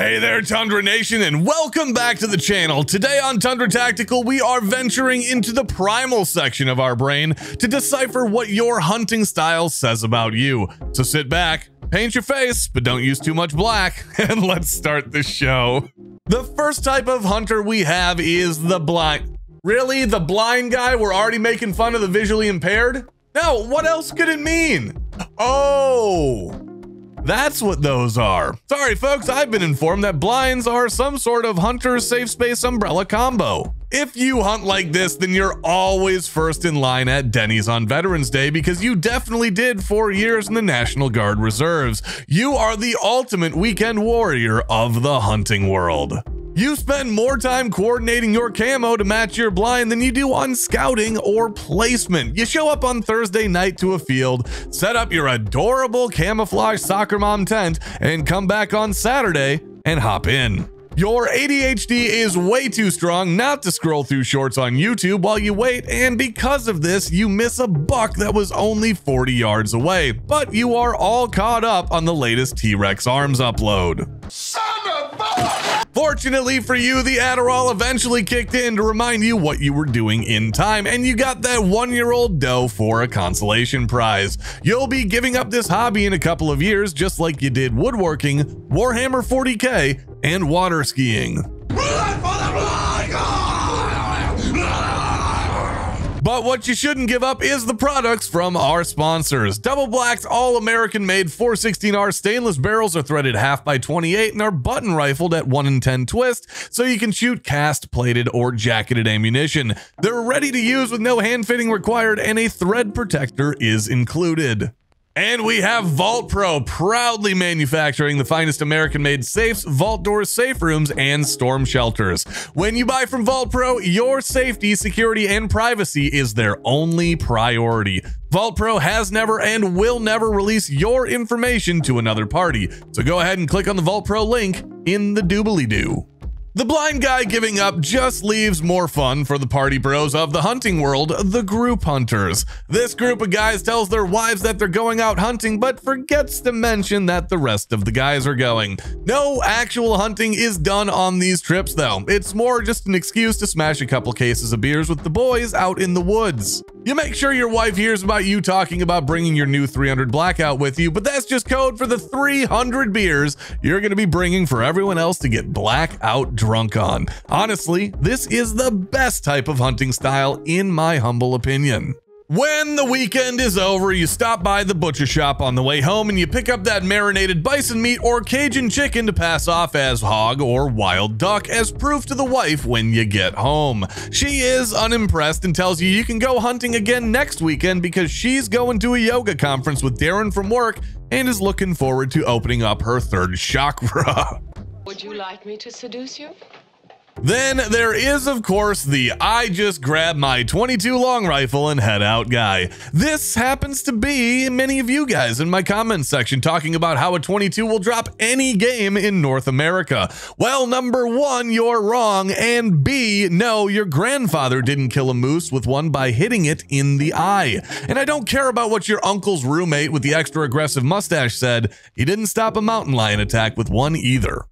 Hey there, Tundra Nation, and welcome back to the channel. Today on Tundra Tactical, we are venturing into the primal section of our brain to decipher what your hunting style says about you. So sit back, paint your face, but don't use too much black, and let's start the show. The first type of hunter we have is the blind. Really? The blind guy? We're already making fun of the visually impaired? No, what else could it mean? Oh, that's what those are. Sorry, folks, I've been informed that blinds are some sort of hunter safe space umbrella combo. If you hunt like this, then you're always first in line at Denny's on Veterans Day because you definitely did 4 years in the National Guard Reserves. You are the ultimate weekend warrior of the hunting world. You spend more time coordinating your camo to match your blind than you do on scouting or placement. You show up on Thursday night to a field, set up your adorable camouflage soccer mom tent, and come back on Saturday and hop in. Your ADHD is way too strong not to scroll through shorts on YouTube while you wait, and because of this, you miss a buck that was only 40 yards away. But you are all caught up on the latest T-Rex Arms upload. Son of a... Fortunately for you, the Adderall eventually kicked in to remind you what you were doing in time, and you got that 1-year-old doe for a consolation prize. You'll be giving up this hobby in a couple of years, just like you did woodworking, Warhammer 40K, and water skiing. But what you shouldn't give up is the products from our sponsors. Double Black's all-American made 416R stainless barrels are threaded half by 28 and are button rifled at 1 in 10 twist, so you can shoot cast, plated, or jacketed ammunition. They're ready to use with no hand fitting required, and a thread protector is included. And we have Vault Pro, proudly manufacturing the finest American-made safes, vault doors, safe rooms, and storm shelters. When you buy from Vault Pro, your safety, security, and privacy is their only priority. Vault Pro has never and will never release your information to another party, so go ahead and click on the Vault Pro link in the doobly-doo. The blind guy giving up just leaves more fun for the party bros of the hunting world, the group hunters. This group of guys tells their wives that they're going out hunting, but forgets to mention that the rest of the guys are going. No actual hunting is done on these trips though. It's more just an excuse to smash a couple cases of beers with the boys out in the woods. You make sure your wife hears about you talking about bringing your new 300 blackout with you, but that's just code for the 300 beers you're going to be bringing for everyone else to get blackout drunk on. Honestly, this is the best type of hunting style in my humble opinion. When the weekend is over, you stop by the butcher shop on the way home and you pick up that marinated bison meat or Cajun chicken to pass off as hog or wild duck as proof to the wife when you get home. She is unimpressed and tells you can go hunting again next weekend because she's going to a yoga conference with Darren from work and is looking forward to opening up her third chakra. Would you like me to seduce you? Then there is, of course, the I just grab my 22 long rifle and head out guy. This happens to be many of you guys in my comments section talking about how a 22 will drop any game in North America. Well, number one, you're wrong, and B, no, your grandfather didn't kill a moose with one by hitting it in the eye. And I don't care about what your uncle's roommate with the extra aggressive mustache said. He didn't stop a mountain lion attack with one either.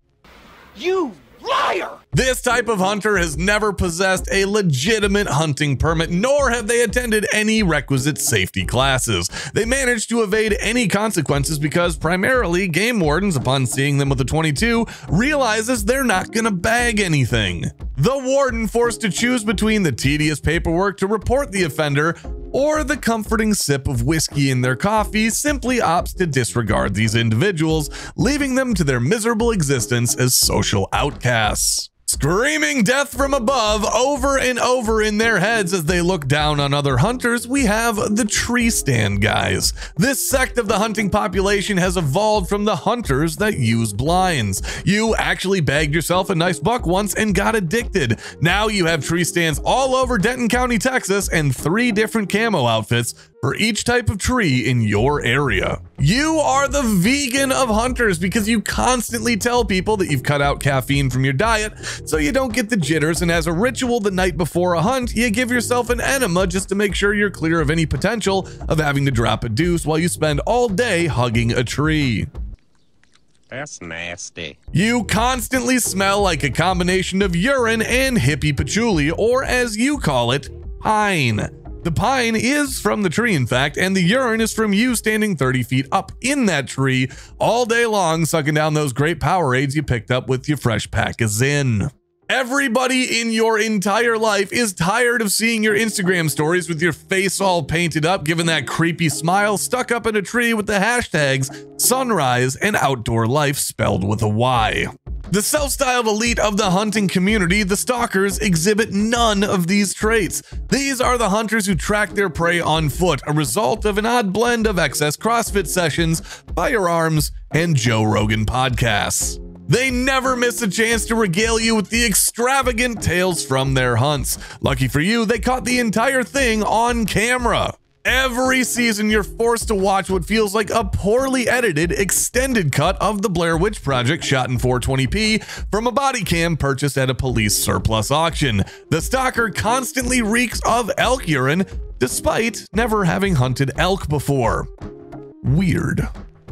You liar! This type of hunter has never possessed a legitimate hunting permit, nor have they attended any requisite safety classes. They managed to evade any consequences because primarily game wardens, upon seeing them with a 22, realizes they're not gonna bag anything. The warden, forced to choose between the tedious paperwork to report the offender or the comforting sip of whiskey in their coffee, simply opts to disregard these individuals, leaving them to their miserable existence as social outcasts. Screaming death from above over and over in their heads as they look down on other hunters, we have the tree stand guys. This sect of the hunting population has evolved from the hunters that use blinds. You actually bagged yourself a nice buck once and got addicted. Now you have tree stands all over Denton County, Texas, and 3 different camo outfits for each type of tree in your area. You are the vegan of hunters because you constantly tell people that you've cut out caffeine from your diet so you don't get the jitters, and as a ritual the night before a hunt, you give yourself an enema just to make sure you're clear of any potential of having to drop a deuce while you spend all day hugging a tree. That's nasty. You constantly smell like a combination of urine and hippie patchouli, or as you call it, pine. The pine is from the tree, in fact, and the urine is from you standing 30 feet up in that tree all day long, sucking down those great Powerades you picked up with your fresh pack of Zyn. Everybody in your entire life is tired of seeing your Instagram stories with your face all painted up, giving that creepy smile, stuck up in a tree with the hashtags sunrise and outdoor life spelled with a Y. The self-styled elite of the hunting community, the stalkers, exhibit none of these traits. These are the hunters who track their prey on foot, a result of an odd blend of excess CrossFit sessions, firearms, and Joe Rogan podcasts. They never miss a chance to regale you with the extravagant tales from their hunts. Lucky for you, they caught the entire thing on camera. Every season, you're forced to watch what feels like a poorly edited extended cut of the Blair Witch Project shot in 420p from a body cam purchased at a police surplus auction. The stalker constantly reeks of elk urine, despite never having hunted elk before. Weird.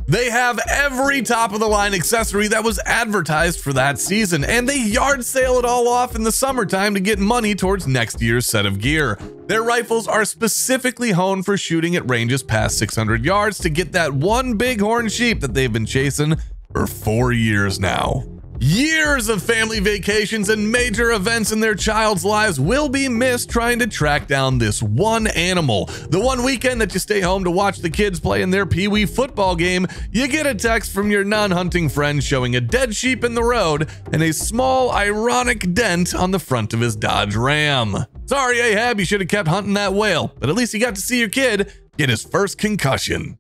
They have every top-of-the-line accessory that was advertised for that season, and they yard sale it all off in the summertime to get money towards next year's set of gear. Their rifles are specifically honed for shooting at ranges past 600 yards to get that one bighorn sheep that they've been chasing for 4 years now. Years of family vacations and major events in their child's lives will be missed trying to track down this one animal. The one weekend that you stay home to watch the kids play in their pee-wee football game, you get a text from your non-hunting friend showing a dead sheep in the road and a small, ironic dent on the front of his Dodge Ram. Sorry, Ahab, you should have kept hunting that whale, but at least you got to see your kid get his first concussion.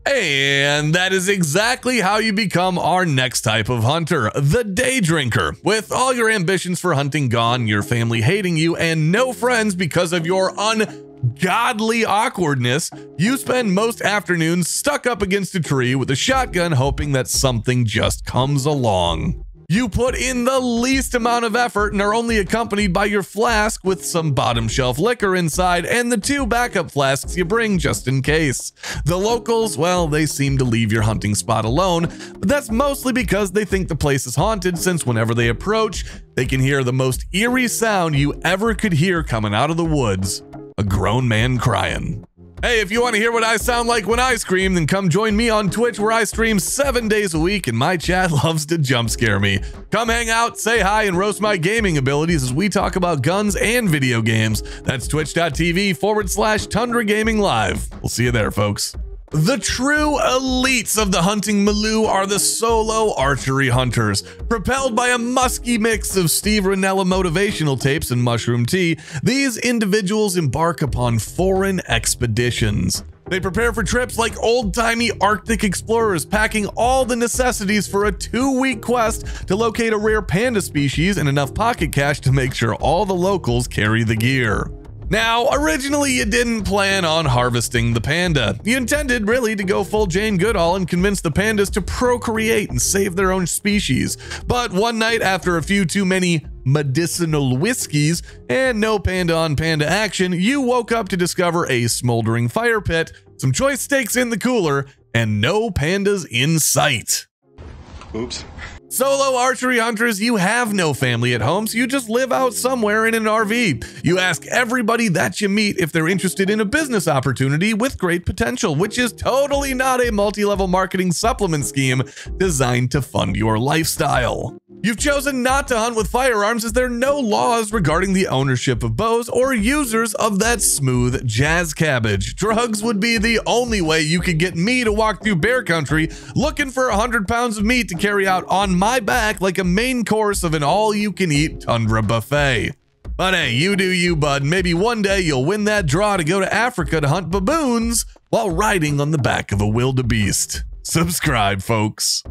And that is exactly how you become our next type of hunter, the day drinker. With all your ambitions for hunting gone, your family hating you, and no friends because of your ungodly awkwardness, you spend most afternoons stuck up against a tree with a shotgun hoping that something just comes along. You put in the least amount of effort and are only accompanied by your flask with some bottom shelf liquor inside and the 2 backup flasks you bring just in case. The locals, well, they seem to leave your hunting spot alone, but that's mostly because they think the place is haunted, since whenever they approach, they can hear the most eerie sound you ever could hear coming out of the woods: a grown man crying. Hey, if you want to hear what I sound like when I scream, then come join me on Twitch, where I stream 7 days a week and my chat loves to jump scare me. Come hang out, say hi, and roast my gaming abilities as we talk about guns and video games. That's twitch.tv/Tundra Gaming Live. We'll see you there, folks. The true elites of the hunting milieu are the Solo Archery Hunters. Propelled by a musky mix of Steve Rinella motivational tapes and mushroom tea, these individuals embark upon foreign expeditions. They prepare for trips like old-timey Arctic explorers, packing all the necessities for a 2-week quest to locate a rare panda species and enough pocket cash to make sure all the locals carry the gear. Now, originally you didn't plan on harvesting the panda. You intended really to go full Jane Goodall and convince the pandas to procreate and save their own species. But one night, after a few too many medicinal whiskeys and no panda on panda action, you woke up to discover a smoldering fire pit, some choice steaks in the cooler, and no pandas in sight. Oops. Solo archery hunters, you have no family at home, so you just live out somewhere in an RV. You ask everybody that you meet if they're interested in a business opportunity with great potential, which is totally not a multi-level marketing supplement scheme designed to fund your lifestyle. You've chosen not to hunt with firearms as there are no laws regarding the ownership of bows or users of that smooth jazz cabbage. Drugs would be the only way you could get me to walk through bear country looking for 100 pounds of meat to carry out on my back like a main course of an all-you-can-eat tundra buffet. But hey, you do you, bud. Maybe one day you'll win that draw to go to Africa to hunt baboons while riding on the back of a wildebeest. Subscribe, folks.